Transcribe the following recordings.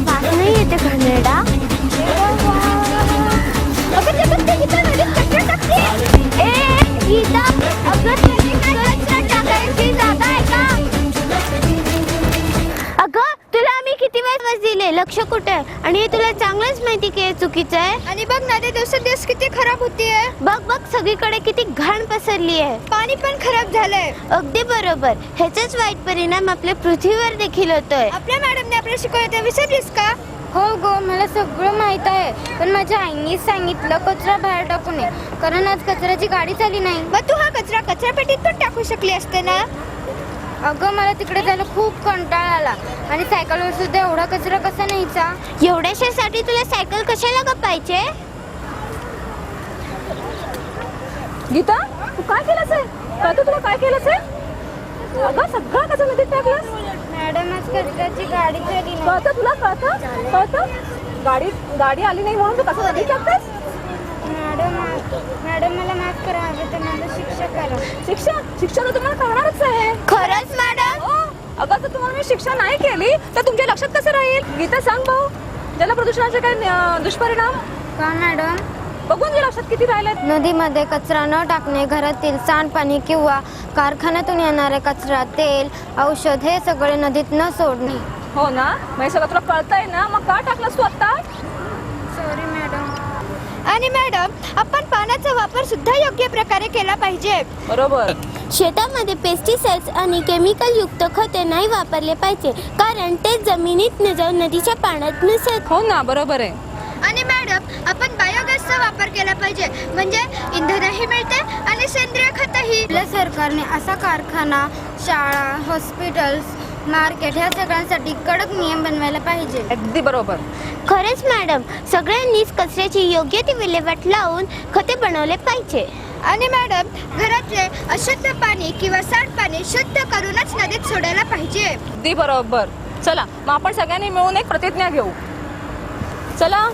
वास नाही येते घाणेरडा. अगं ते बघ, ते गीता नदीत कचरा टाकते. गीता, अगं तुझी काय कचरा टाकायची जागा आहे का? अगं तुला आम्ही किती वेळेस दिले, लक्ष कुठे? आणि हे तुला चांगलंच माहिती की हे चुकीचं आहे. आणि बघ नदी दिवसेंदिवस किती खराब होतीये. बघ बघ सगळीकडे किती घाण पसरली आहे. पाणी पण खराब झालंय. अगदी बरोबर. ह्याचाच वाईट परिणाम आपल्या पृथ्वीवर देखील होतोय. आपल्या मॅडमने आपल्याला शिकवलं ते विसरलीस का? हो गो, मला सगळं माहित आहे, पण माझ्या आईने सांगितलं कचरा बाहेर टाकू नये, कारण आज कचऱ्याची गाडी चालली नाही. मग तू हा कचरा कचरापेटीत पण टाकू शकली असते ना. अगं मला तिकडे जायला खूप कंटाळा आला, आणि सायकलवर सुद्धा एवढा कचरा कसा न्यायचा. एवढ्याशासाठी तुला सायकल कशाला ग पाहिजे? गीता, तू काय केलंस आहे? कळतं तुला काय केलंस आहे? अगं सगळं कसं नदीत टाकलंस? मॅडम आज कचऱ्याची गाडी चालली नाही. कळतं तुला? कळतं गाडी आली नाही म्हणून तू कसं नदीत टाकतेस? मॅडम मला माफ करा, हवे तर मला शिक्षा करा. शिक्षा तर तुम्हाला करणारच आहे. खरंच मॅडम? अगं जर तुम्हाला मी शिक्षा नाही केली तर तुमच्या लक्षात कसं राहील? गीता सांग भाऊ, जलप्रदूषणाचे काय दुष्परिणाम का मॅडम? बघून जे लक्षात किती राहिलेत. नदीमध्ये कचरा न टाकणे, घरातील सांडपाणी किंवा कारखान्यातून येणारे कचरा, तेल, औषध हे सगळे नदीत न सोडणे. हो ना, मग हे सगळं तुला कळतंय ना, मग का टाकलंस तू आता? Sorry madam. आणि मॅडम आपण पाण्याचा वापर सुद्धा योग्य प्रकारे केला पाहिजे. बरोबर. शेतामध्ये पेस्टिसाइड्स आणि केमिकल युक्त खते नाही वापरले पाहिजे, कारण ते जमिनीत न जाऊन नदीच्या पाण्यात मिसळतात. हो ना, बरोबर आहे. आणि मॅडम आपण बायोगॅसचा वापर केला पाहिजे, म्हणजे इंधनही मिळते आणि सेंद्रिय खतही. आपल्या सरकारने असा कारखाना, शाळा, हॉस्पिटल्स, मार्केट ह्या सगळ्यांसाठी कडक नियम बनवायला पाहिजे. अगदी बरोबर. खरंच मॅडम, सगळ्यांनीच कचऱ्याची योग्य ती विल्हेवाट लावून खते बनवले पाहिजे. आणि मॅडम घरातले अशुद्ध पाणी किंवा सांडपाणी शुद्ध करूनच नदीत सोडायला पाहिजे. अगदी बरोबर. चला मग आपण सगळ्यांनी मिळून एक प्रतिज्ञा घेऊ. चला.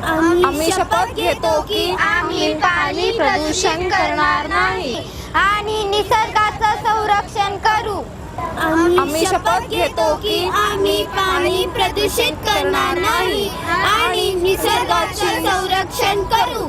आम्ही शपथ घेतो की आम्ही पाणी प्रदूषण करणार नाही आणि निसर्गाचं संरक्षण करू. आम्ही शपथ घेतो की आम्ही पाणी प्रदूषित करणार नाही आणि निसर्गाचे संरक्षण करू.